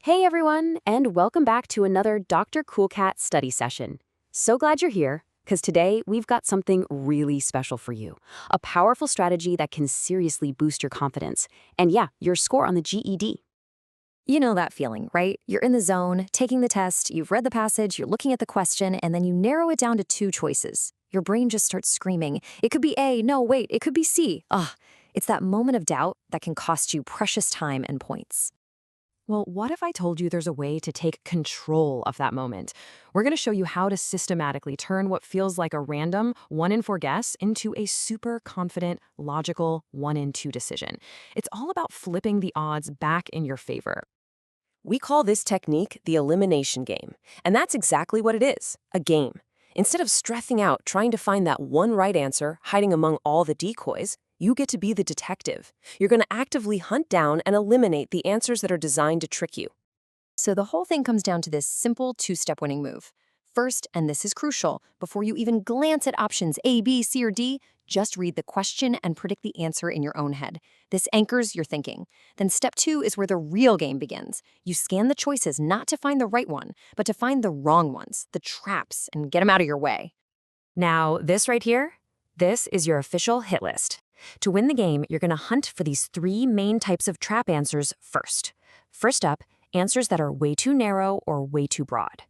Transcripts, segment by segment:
Hey everyone, and welcome back to another Dr. Coolcat study session. So glad you're here, because today we've got something really special for you. A powerful strategy that can seriously boost your confidence. And yeah, your score on the GED. You know that feeling, right? You're in the zone, taking the test, you've read the passage, you're looking at the question, and then you narrow it down to two choices. Your brain just starts screaming. It could be A, no, wait, it could be C. It's that moment of doubt that can cost you precious time and points. Well, what if I told you there's a way to take control of that moment? We're going to show you how to systematically turn what feels like a random 1 in 4 guess into a super confident, logical 1 in 2 decision. It's all about flipping the odds back in your favor. We call this technique the elimination game, and that's exactly what it is, a game. Instead of stressing out trying to find that one right answer hiding among all the decoys, you get to be the detective. You're going to actively hunt down and eliminate the answers that are designed to trick you. So the whole thing comes down to this simple two-step winning move. First, and this is crucial, before you even glance at options A, B, C, or D, just read the question and predict the answer in your own head. This anchors your thinking. Then step 2 is where the real game begins. You scan the choices not to find the right one, but to find the wrong ones, the traps, and get them out of your way. Now, this right here, this is your official hit list. To win the game, you're going to hunt for these 3 main types of trap answers first. First up, answers that are way too narrow or way too broad.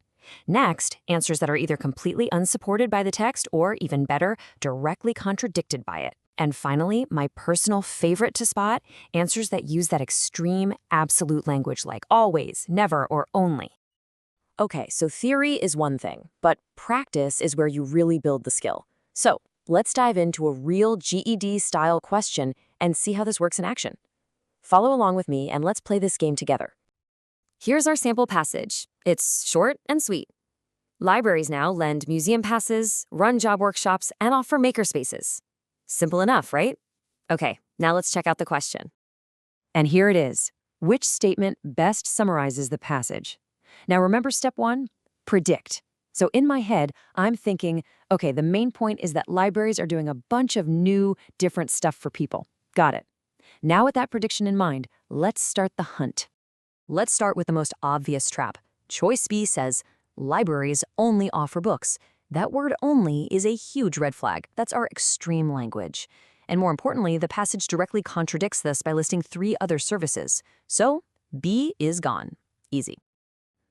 Next, answers that are either completely unsupported by the text or, even better, directly contradicted by it. And finally, my personal favorite to spot, answers that use that extreme, absolute language like always, never, or only. Okay, so theory is one thing, but practice is where you really build the skill. So, let's dive into a real GED-style question and see how this works in action. Follow along with me and let's play this game together. Here's our sample passage. It's short and sweet. Libraries now lend museum passes, run job workshops, and offer makerspaces. Simple enough, right? Okay, now let's check out the question. And here it is. Which statement best summarizes the passage? Now remember step 1? Predict. So in my head, I'm thinking, okay, the main point is that libraries are doing a bunch of new, different stuff for people. Got it. Now with that prediction in mind, let's start the hunt. Let's start with the most obvious trap. Choice B says, libraries only offer books. That word only is a huge red flag. That's our extreme language. And more importantly, the passage directly contradicts this by listing 3 other services. So B is gone. Easy.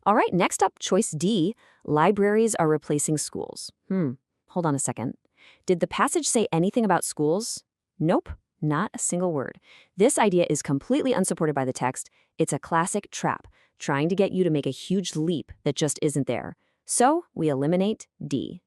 All right, next up, choice D, libraries are replacing schools. Hold on a second. Did the passage say anything about schools? Nope, not a single word. This idea is completely unsupported by the text. It's a classic trap, trying to get you to make a huge leap that just isn't there. So we eliminate D.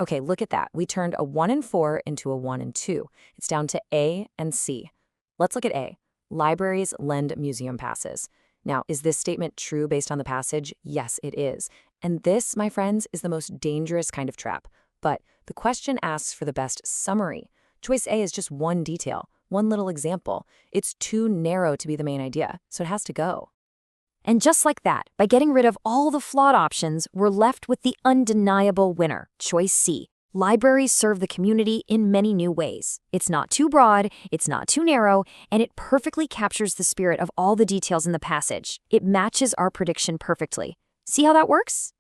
Okay, look at that. We turned a 1 in 4 into a 1 in 2. It's down to A and C. Let's look at A. Libraries lend museum passes. Now, is this statement true based on the passage? Yes, it is. And this, my friends, is the most dangerous kind of trap. But the question asks for the best summary. Choice A is just one detail, one little example. It's too narrow to be the main idea, so it has to go. And just like that, by getting rid of all the flawed options, we're left with the undeniable winner, choice C. Libraries serve the community in many new ways. It's not too broad, it's not too narrow, and it perfectly captures the spirit of all the details in the passage. It matches our prediction perfectly. See how that works?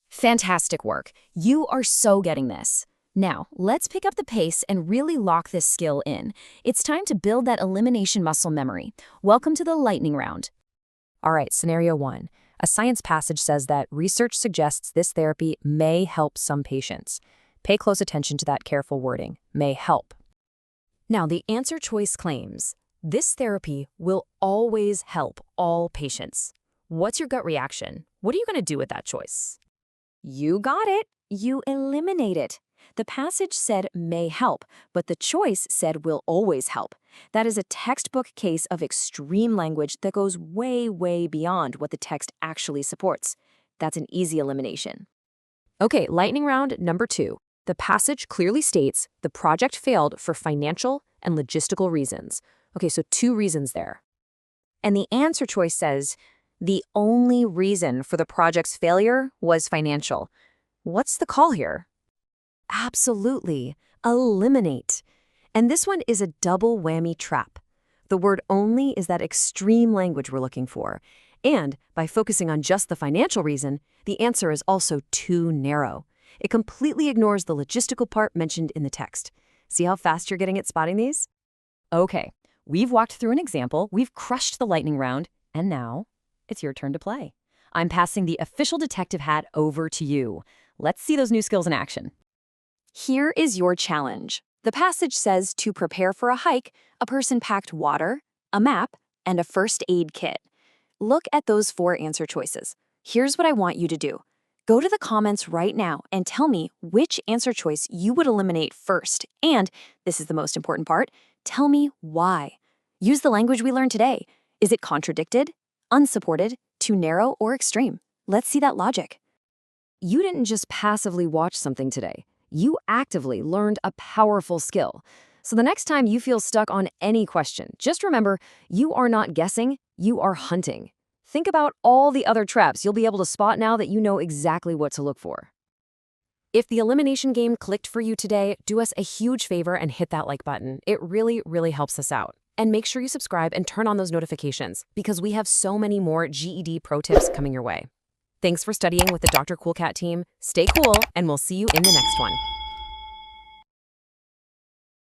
Fantastic work. You are so getting this. Now, let's pick up the pace and really lock this skill in. It's time to build that elimination muscle memory. Welcome to the lightning round. All right, scenario 1. A science passage says that research suggests this therapy may help some patients. Pay close attention to that careful wording, may help. Now, the answer choice claims, this therapy will always help all patients. What's your gut reaction? What are you going to do with that choice? You got it. You eliminate it. The passage said may help, but the choice said will always help. That is a textbook case of extreme language that goes way, way beyond what the text actually supports. That's an easy elimination. Okay, lightning round number 2. The passage clearly states the project failed for financial and logistical reasons. Okay, so 2 reasons there. And the answer choice says the only reason for the project's failure was financial. What's the call here? Absolutely. Eliminate. And this one is a double whammy trap. The word only is that extreme language we're looking for. And by focusing on just the financial reason, the answer is also too narrow. It completely ignores the logistical part mentioned in the text. See how fast you're getting at spotting these? Okay, we've walked through an example, we've crushed the lightning round, and now it's your turn to play. I'm passing the official detective hat over to you. Let's see those new skills in action. Here is your challenge. The passage says to prepare for a hike, a person packed water, a map, and a first aid kit. Look at those 4 answer choices. Here's what I want you to do. Go to the comments right now and tell me which answer choice you would eliminate first. And, this is the most important part, tell me why. Use the language we learned today. Is it contradicted, unsupported, too narrow, or extreme? Let's see that logic. You didn't just passively watch something today. You actively learned a powerful skill. So the next time you feel stuck on any question, just remember, you are not guessing, you are hunting. Think about all the other traps you'll be able to spot now that you know exactly what to look for. If the elimination game clicked for you today, do us a huge favor and hit that like button. It really, really helps us out. And make sure you subscribe and turn on those notifications because we have so many more GED pro tips coming your way. Thanks for studying with the Dr. Cool Cat team. Stay cool, and we'll see you in the next one.